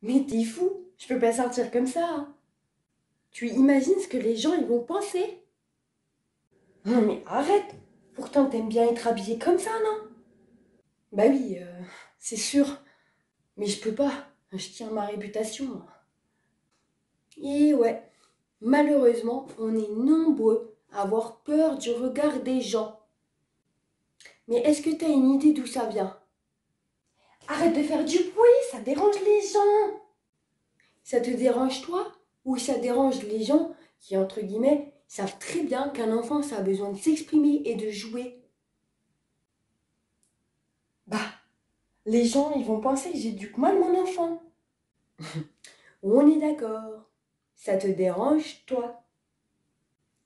Mais t'es fou, je peux pas sortir comme ça, hein. Tu imagines ce que les gens ils vont penser? Non mais arrête. Pourtant t'aimes bien être habillé comme ça, non? Bah oui, c'est sûr. Mais je peux pas. Je tiens ma réputation. Et ouais, malheureusement, on est nombreux à avoir peur du regard des gens. Mais est-ce que t'as une idée d'où ça vient? Arrête de faire du bruit, ça dérange les gens. Ça te dérange toi? Ou ça dérange les gens qui, entre guillemets, savent très bien qu'un enfant, ça a besoin de s'exprimer et de jouer? Bah, les gens, ils vont penser que j'éduque mal mon enfant. On est d'accord. Ça te dérange, toi.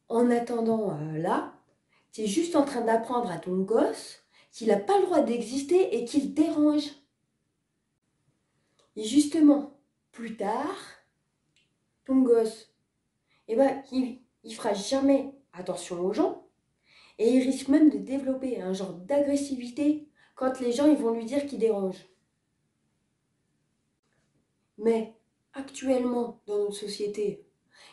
En attendant, là, tu es juste en train d'apprendre à ton gosse qu'il n'a pas le droit d'exister et qu'il te dérange. Et justement, plus tard, ton gosse, eh ben, il fera jamais attention aux gens et il risque même de développer un genre d'agressivité quand les gens ils vont lui dire qu'il dérange. Mais actuellement, dans notre société,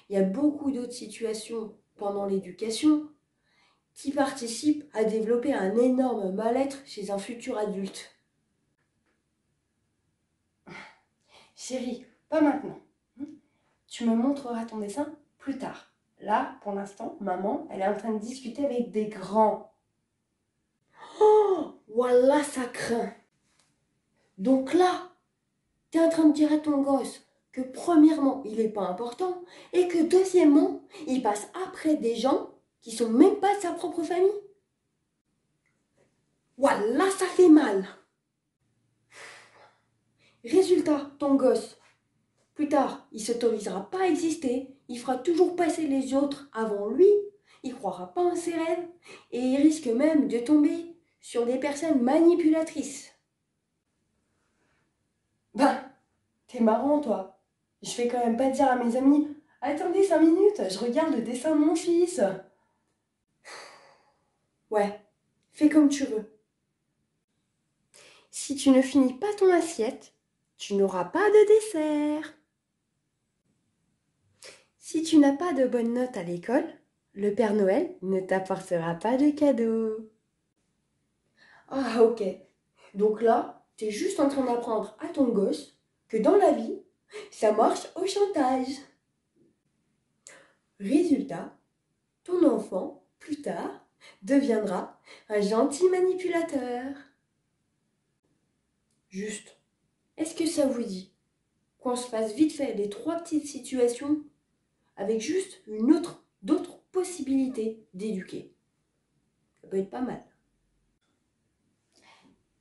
il y a beaucoup d'autres situations pendant l'éducation qui participent à développer un énorme mal-être chez un futur adulte. Chérie, pas maintenant. Tu me montreras ton dessin plus tard. Là, pour l'instant, maman, elle est en train de discuter avec des grands. Oh, voilà, ça craint. Donc là, tu es en train de dire à ton gosse que premièrement, il n'est pas important et que deuxièmement, il passe après des gens qui sont même pas de sa propre famille. Voilà, ça fait mal. Résultat, ton gosse, plus tard, il ne s'autorisera pas à exister, il fera toujours passer les autres avant lui, il ne croira pas en ses rêves et il risque même de tomber sur des personnes manipulatrices. Ben, t'es marrant toi. Je vais quand même pas dire à mes amis: attendez 5 minutes, je regarde le dessin de mon fils. Ouais, fais comme tu veux. Si tu ne finis pas ton assiette, tu n'auras pas de dessert. Si tu n'as pas de bonnes notes à l'école, le Père Noël ne t'apportera pas de cadeaux. Ah ok. Donc là, t'es juste en train d'apprendre à ton gosse que dans la vie, ça marche au chantage. Résultat, ton enfant, plus tard, deviendra un gentil manipulateur. Juste, est-ce que ça vous dit qu'on se fasse vite fait les trois petites situations avec juste d'autres possibilités d'éduquer? Ça peut être pas mal.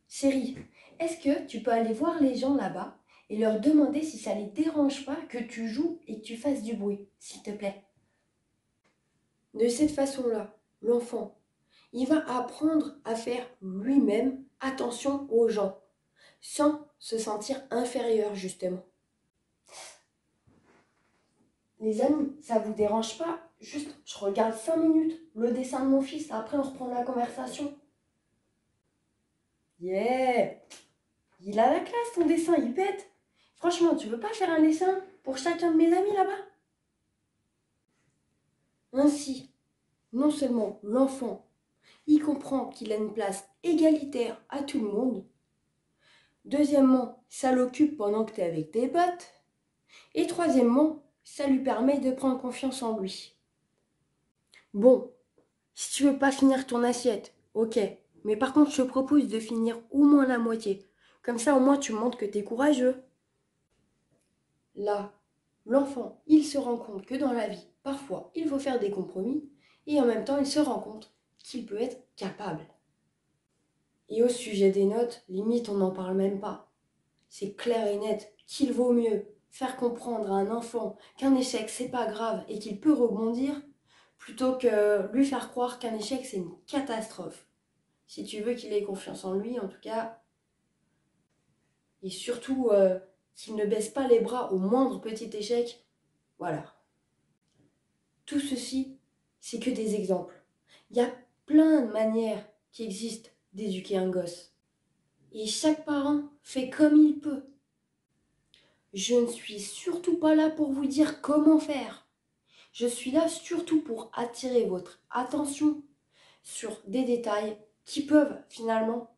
Chérie, est-ce que tu peux aller voir les gens là-bas et leur demander si ça les dérange pas que tu joues et que tu fasses du bruit, s'il te plaît? De cette façon-là, l'enfant, il va apprendre à faire lui-même attention aux gens, sans se sentir inférieur, justement. Les amis, ça vous dérange pas? Juste, je regarde 5 minutes le dessin de mon fils, après on reprend la conversation. Yeah! Il a la classe ton dessin, il pète. Franchement, tu veux pas faire un dessin pour chacun de mes amis là-bas? Ainsi, non seulement l'enfant, il comprend qu'il a une place égalitaire à tout le monde. Deuxièmement, ça l'occupe pendant que tu es avec tes potes. Et troisièmement, ça lui permet de prendre confiance en lui. Bon, si tu veux pas finir ton assiette, ok. Mais par contre, je te propose de finir au moins la moitié. Comme ça, au moins, tu montres que tu es courageux. Là, l'enfant, il se rend compte que dans la vie, parfois, il faut faire des compromis. Et en même temps, il se rend compte qu'il peut être capable. Et au sujet des notes, limite, on n'en parle même pas. C'est clair et net qu'il vaut mieux faire comprendre à un enfant qu'un échec, c'est pas grave et qu'il peut rebondir, plutôt que lui faire croire qu'un échec, c'est une catastrophe. Si tu veux qu'il ait confiance en lui, en tout cas, et surtout qu'il ne baisse pas les bras au moindre petit échec, voilà. Tout ceci, c'est que des exemples. Il y a plein de manières qui existent d'éduquer un gosse. Et chaque parent fait comme il peut. Je ne suis surtout pas là pour vous dire comment faire. Je suis là surtout pour attirer votre attention sur des détails qui peuvent finalement,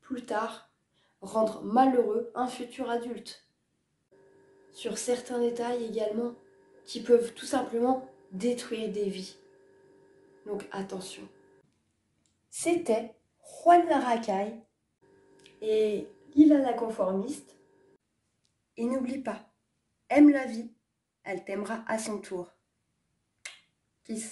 plus tard, rendre malheureux un futur adulte. Sur certains détails également qui peuvent tout simplement détruire des vies. Donc attention. C'était Juan Larracaille et Lila la conformiste. Et n'oublie pas, aime la vie, elle t'aimera à son tour. Kiss.